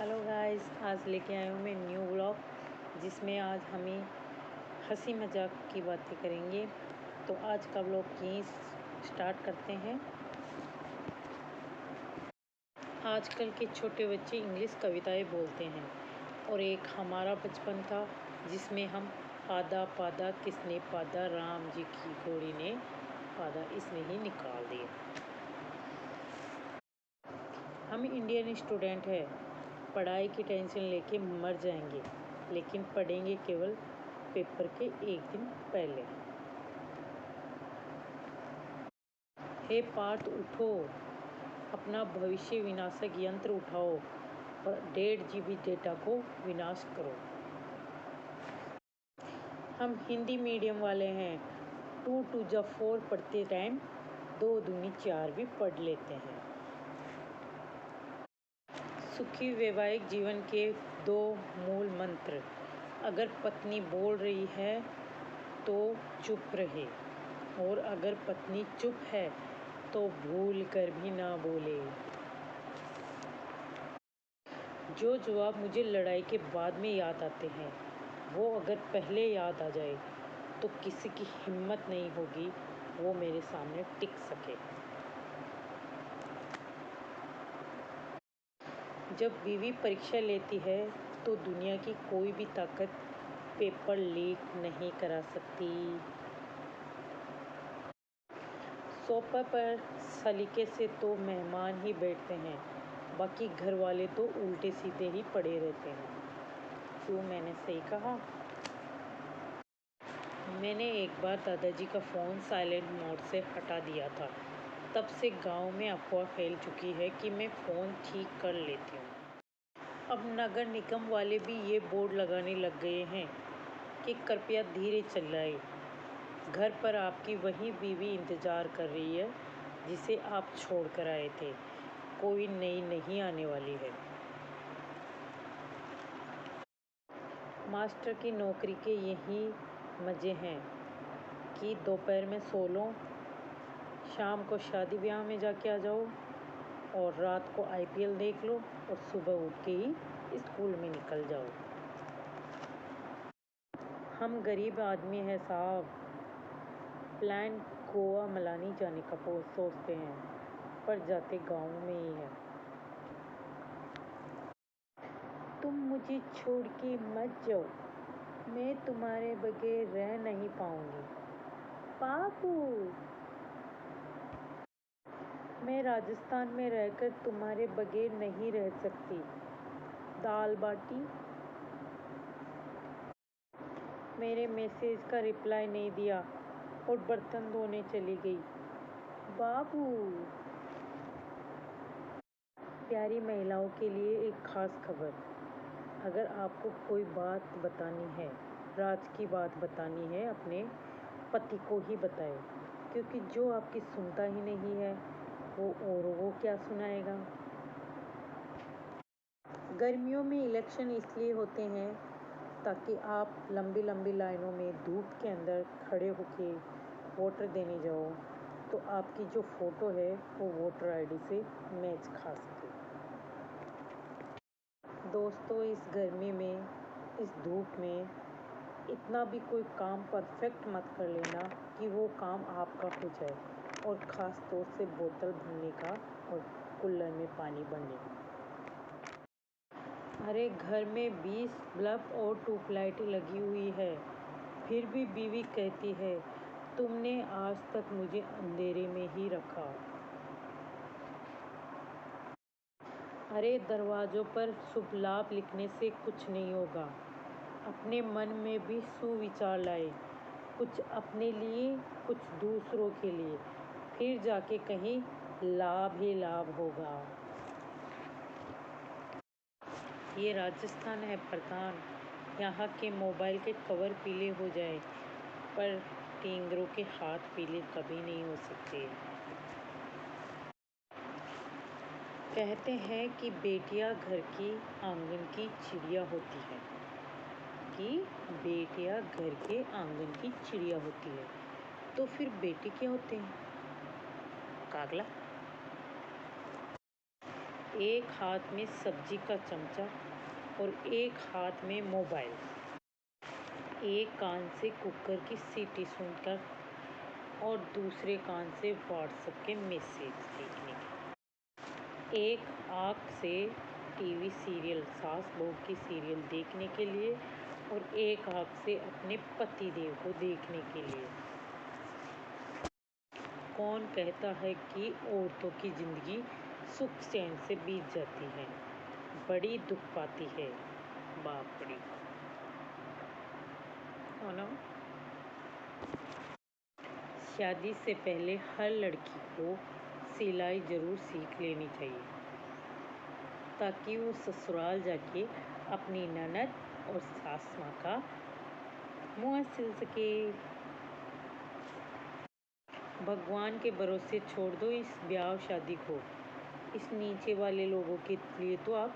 Hello guys, आज लेके आया हूँ मैं न्यू व्लॉग जिसमें आज हमें हंसी मजाक की बातें करेंगे। तो आज का व्लॉग यहीं स्टार्ट करते हैं। आजकल के छोटे बच्चे इंग्लिश कविताएं बोलते हैं और एक हमारा बचपन था जिसमें हम आधा पादा किसने पादा राम जी की घोड़ी ने पादा इसमें ही निकाल दिया। हम इंडियन स्टूडेंट हैं, पढ़ाई की टेंशन लेके मर जाएंगे, लेकिन पढ़ेंगे केवल पेपर के एक दिन पहले। हे पार्थ उठो, अपना भविष्य विनाशक यंत्र उठाओ और 1.5 GB डेटा को विनाश करो। हम हिंदी मीडियम वाले हैं, 2 2 जा 4 पढ़ते टाइम 2 दूनी 4 भी पढ़ लेते हैं। सुखी वैवाहिक जीवन के 2 मूल मंत्र। अगर पत्नी बोल रही है तो चुप रहे, और अगर पत्नी चुप है तो भूल कर भी ना बोले। जो जवाब मुझे लड़ाई के बाद में याद आते हैं, वो अगर पहले याद आ जाए तो किसी की हिम्मत नहीं होगी वो मेरे सामने टिक सके। जब बीवी परीक्षा लेती है तो दुनिया की कोई भी ताकत पेपर लीक नहीं करा सकती। सोफा पर सलीके से तो मेहमान ही बैठते हैं, बाकी घर वाले तो उल्टे सीधे ही पड़े रहते हैं। क्यों, मैंने सही कहा? मैंने एक बार दादाजी का फ़ोन साइलेंट मोड से हटा दिया था। तब से गांव में अफवाह फैल चुकी है कि मैं फ़ोन ठीक कर लेती हूँ। अब नगर निगम वाले भी ये बोर्ड लगाने लग गए हैं कि कृपया धीरे चलाएं। घर पर आपकी वही बीवी इंतज़ार कर रही है जिसे आप छोड़ कर आए थे। कोई नई नहीं आने वाली है। मास्टर की नौकरी के यही मज़े हैं कि दोपहर में सो लो, शाम को शादी ब्याह में जाके आ जाओ और रात को IPL देख लो और सुबह उठ के ही स्कूल में निकल जाओ। हम गरीब आदमी हैं साहब, प्लान गोवा मनाली जाने का सोचते हैं, पर जाते गांव में ही है। तुम मुझे छोड़ के मत जाओ, मैं तुम्हारे बगैर रह नहीं पाऊंगी। बाबू, मैं राजस्थान में रहकर तुम्हारे बगैर नहीं रह सकती। दाल बाटी। मेरे मैसेज का रिप्लाई नहीं दिया और बर्तन धोने चली गई। बाबू। प्यारी महिलाओं के लिए एक खास खबर। अगर आपको कोई बात बतानी है, राज की बात बतानी है, अपने पति को ही बताएं, क्योंकि जो आपकी सुनता ही नहीं है वो क्या सुनाएगा। गर्मियों में इलेक्शन इसलिए होते हैं ताकि आप लंबी लंबी लाइनों में धूप के अंदर खड़े होके वोटर देने जाओ तो आपकी जो फ़ोटो है वो वोटर ID से मैच खा सके। दोस्तों, इस गर्मी में, इस धूप में इतना भी कोई काम परफेक्ट मत कर लेना कि वो काम आपका हो जाए, और ख़ास तौर से बोतल भरने का और कूलर में पानी भरने का। अरे, घर में 20 बल्ब और ट्यूबलाइटें लगी हुई है, फिर भी बीवी कहती है तुमने आज तक मुझे अंधेरे में ही रखा। अरे, दरवाज़ों पर शुभ लाभ लिखने से कुछ नहीं होगा। अपने मन में भी सुविचार लाए, कुछ अपने लिए, कुछ दूसरों के लिए, फिर जाके कहीं लाभ ही लाभ होगा। ये राजस्थान है प्रधान, यहाँ के मोबाइल के कवर पीले हो जाए पर टींगरों के हाथ पीले कभी नहीं हो सकते। कहते हैं कि बेटियां घर की आंगन की चिड़िया होती है, कि बेटियां घर के आंगन की चिड़िया होती है, तो फिर बेटे क्या होते हैं? कागला। एक हाथ में सब्जी का चमचा और एक हाथ में मोबाइल। एक कान से कुकर की सीटी सुनकर और दूसरे कान से व्हाट्सएप के मैसेज देखने के। एक आँख से टीवी सीरियल सास बहू की सीरियल देखने के लिए और एक आँख से अपने पति देव को देखने के लिए। कौन कहता है कि औरतों की जिंदगी सुख चैन से बीत जाती है? बड़ी दुख पाती है। बाप रे, है ना? शादी से पहले हर लड़की को सिलाई जरूर सीख लेनी चाहिए ताकि वो ससुराल जाके अपनी ननद और सास माँ का मुँह सिल सके। भगवान के भरोसे छोड़ दो इस ब्याह शादी को। इस नीचे वाले लोगों के लिए तो आप